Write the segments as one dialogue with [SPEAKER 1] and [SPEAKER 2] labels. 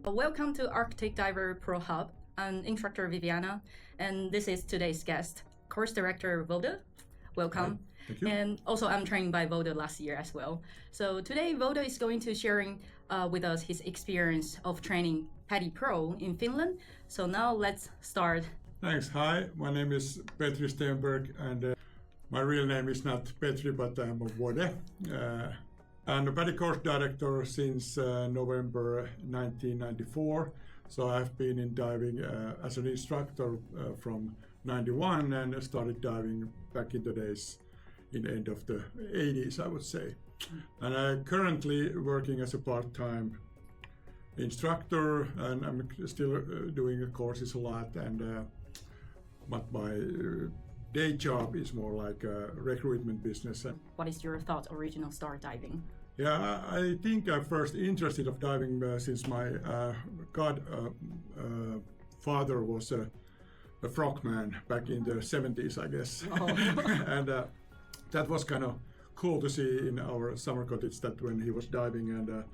[SPEAKER 1] Welcome to Arctic Diver Pro Hub. I'm instructor Viviana, and this is today's guest, Course Director Wode. Welcome.
[SPEAKER 2] Hi. Thank you.
[SPEAKER 1] And also I'm trained by Wode last year as well. So today Wode is going to sharing with us his experience of training PADI Pro in Finland. So now let's start.
[SPEAKER 2] Thanks. Hi, my name is Petri and my real name is not Petri, but I'm Wode. I'm a PADI Course Director since November 1994. So I've been in diving as an instructor from 91 and started diving back in the days in the end of the 80s, I would say. And I'm currently working as a part-time instructor, and I'm still doing courses a lot. But my day job is more like a recruitment business.
[SPEAKER 1] What is your thought original start diving?
[SPEAKER 2] Yeah, I think I'm first interested of diving since my father was a frogman back in the 70s, I guess.
[SPEAKER 1] Oh.
[SPEAKER 2] And that was kind of cool to see in our summer cottage that when he was diving, and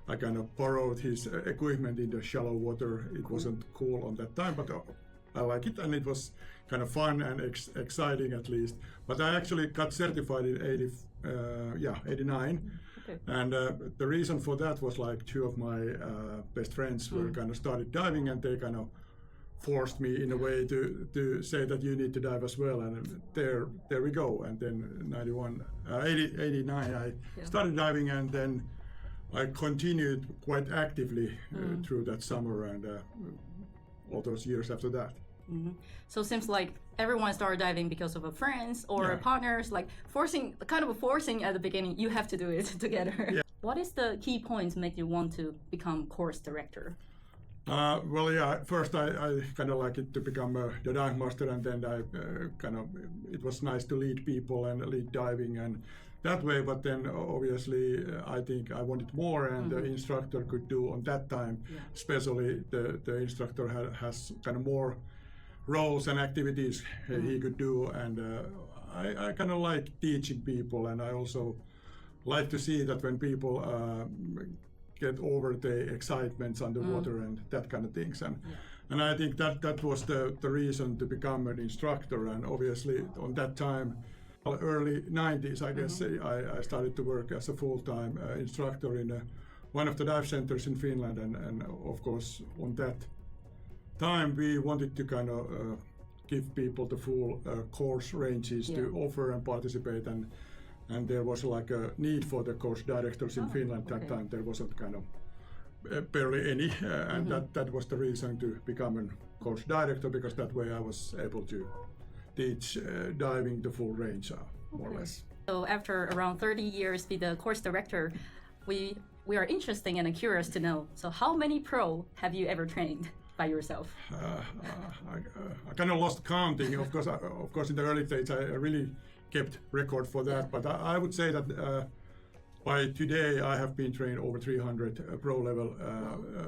[SPEAKER 2] I kind of borrowed his equipment in the shallow water. It wasn't cool on that time, but I like it, and it was kind of fun and exciting at least. But I actually got certified in 89.
[SPEAKER 1] Okay.
[SPEAKER 2] And the reason for that was like two of my best friends were kind of started diving, and they kind of forced me in a way to say that you need to dive as well. And there we go. And then 89, I started diving, and then I continued quite actively through that summer and all those years after that.
[SPEAKER 1] Mm-hmm. So it seems like everyone started diving because of a friends or partners, like forcing at the beginning. You have to do it together. Yeah. What is the key points make you want to become course director?
[SPEAKER 2] First I kind of like it to become the dive master, and then I it was nice to lead people and lead diving and that way. But then obviously I think I wanted more, and the instructor could do on that time. Yeah. Especially the instructor has kind of more roles and activities he could do, and I kind of like teaching people, and I also like to see that when people get over the excitements underwater and that kind of things, and I think that was the reason to become an instructor. And obviously on that time, early 90s, I guess, I started to work as a full-time instructor in one of the dive centers in Finland, and of course on that time we wanted to kind of give people the full course ranges to offer and participate, and there was like a need for the course directors in Finland. That time there wasn't kind of barely any, and that was the reason to become a course director, because that way I was able to teach diving the full range, more or less.
[SPEAKER 1] So after around 30 years with the course director, we are interested and curious to know, so how many pro have you ever trained by yourself?
[SPEAKER 2] I kind of lost counting. Of course, in the early days, I really kept record for that. But I would say that by today, I have been trained over 300 pro level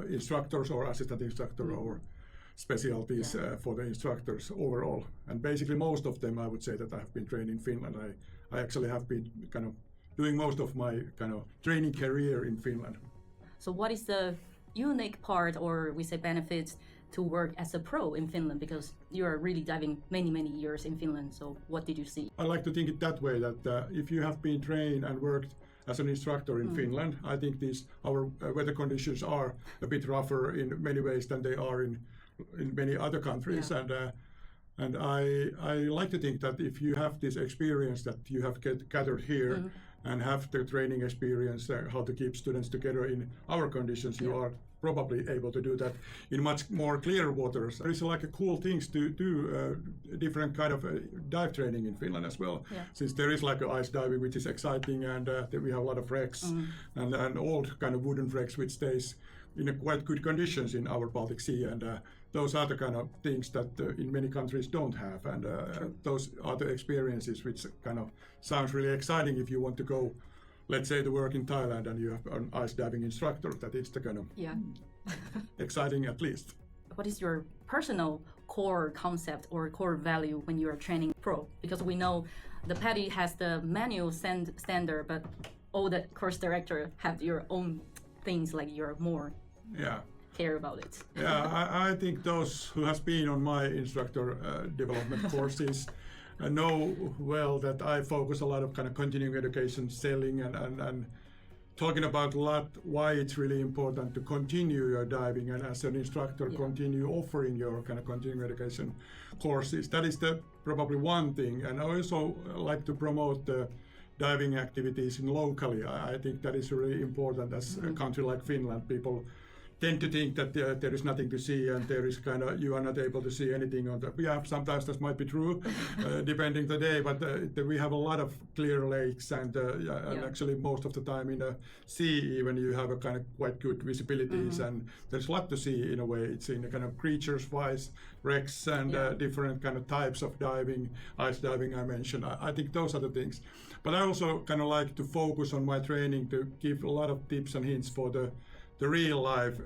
[SPEAKER 2] instructors or assistant instructor or specialties for the instructors overall. And basically, most of them, I would say that I have been trained in Finland. I actually have been kind of doing most of my kind of training career in Finland.
[SPEAKER 1] So what is the unique part, or we say benefits, to work as a pro in Finland, because you are really diving many years in Finland? So what did you see?
[SPEAKER 2] I like to think it that way, that if you have been trained and worked as an instructor in Finland, I think our weather conditions are a bit rougher in many ways than they are in many other countries. And I like to think that if you have this experience that you have gathered here and have the training experience, how to keep students together in our conditions, you are probably able to do that in much more clear waters. There is like a cool things to do different kind of dive training in Finland as well, since there is like ice diving, which is exciting, and we have a lot of wrecks and old kind of wooden wrecks which stays in a quite good conditions in our Baltic Sea, and those are the kind of things that in many countries don't have, and those are the experiences which kind of sounds really exciting if you want to go, let's say, to work in Thailand and you have an ice diving instructor. That is the kind of exciting, at least.
[SPEAKER 1] What is your personal core concept or core value when you are training pro? Because we know the PADI has the manual standard, but all the course director have your own things, like your more.
[SPEAKER 2] Yeah.
[SPEAKER 1] care about it.
[SPEAKER 2] Yeah, I think those who has been on my instructor development courses know well that I focus a lot of kind of continuing education, selling, and talking about a lot why it's really important to continue your diving, and as an instructor continue offering your kind of continuing education courses. That is the probably one thing. And I also like to promote the diving activities locally. I think that is really important. As a country like Finland, people tend to think that there is nothing to see, and there is kind of, you are not able to see anything on the, yeah, sometimes that might be true, depending the day, but we have a lot of clear lakes, and actually most of the time in the sea even you have a kind of quite good visibilities, and there's a lot to see in a way. It's in a kind of creatures wise, wrecks, and different kind of types of diving, ice diving I mentioned. I think those are the things. But I also kind of like to focus on my training to give a lot of tips and hints for the real life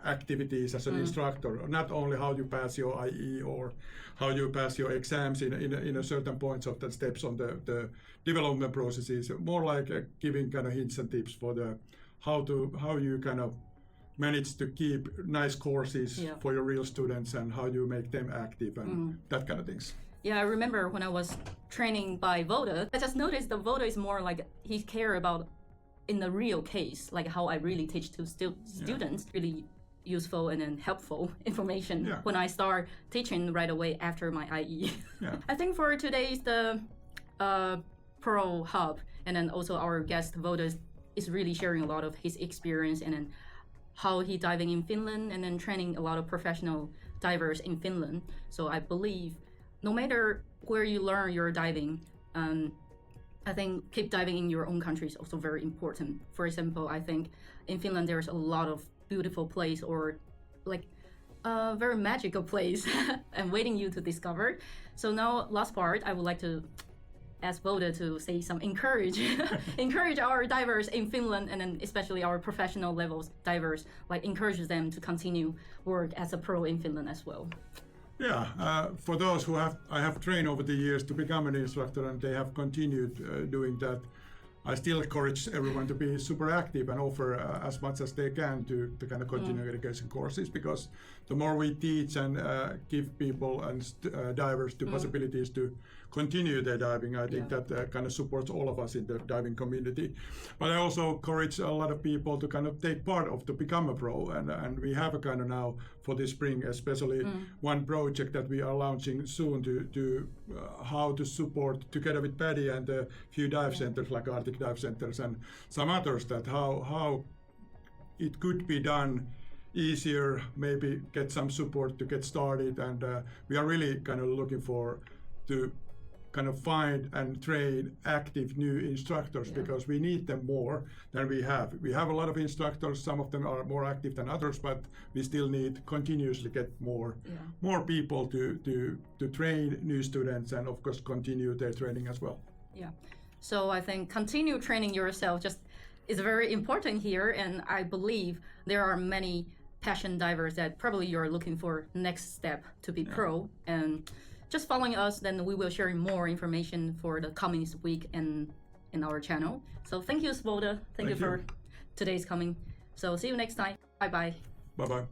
[SPEAKER 2] activities as an instructor, not only how you pass your IE or how you pass your exams in a certain points of the steps on the development processes, more like giving kind of hints and tips for the how you kind of manage to keep nice courses for your real students, and how you make them active, and that kind of things.
[SPEAKER 1] Yeah, I remember when I was training by Wode, I just noticed that Wode is more like he care about in the real case, like how I really teach to students, really useful and then helpful information when I start teaching right away after my IE. I think for today's the Pro Hub, and then also our guest Wode is really sharing a lot of his experience, and then how he diving in Finland, and then training a lot of professional divers in Finland. So I believe no matter where you learn your diving, I think keep diving in your own country is also very important. For example, I think in Finland there's a lot of beautiful place, or like a very magical place and waiting you to discover. So now last part, I would like to ask Wode to say some encourage our divers in Finland, and then especially our professional levels divers, like encourage them to continue work as a pro in Finland as well.
[SPEAKER 2] Yeah, for those who I have trained over the years to become an instructor, and they have continued doing that, I still encourage everyone to be super active and offer as much as they can to kind of continuing education courses, because the more we teach and give people and divers the possibilities to continue their diving, I think that kind of supports all of us in the diving community. But I also encourage a lot of people to kind of take part of to become a pro, and we have a kind of now for this spring especially one project that we are launching soon to how to support together with PADI and a few dive centers like Arctic Dive Centers and some others, that how it could be done easier, maybe get some support to get started, and we are really kind of looking for to kind of find and train active new instructors, because we need them more than we have. We have a lot of instructors, some of them are more active than others, but we still need continuously get more people to train new students, and of course continue their training as well.
[SPEAKER 1] Yeah, so I think continue training yourself just is very important here, and I believe there are many passion divers that probably you're looking for next step to be pro, and just following us, then we will share more information for the coming week and in our channel. So thank you, Wode. Thank you for today's coming. So see you next time. Bye bye.
[SPEAKER 2] Bye bye.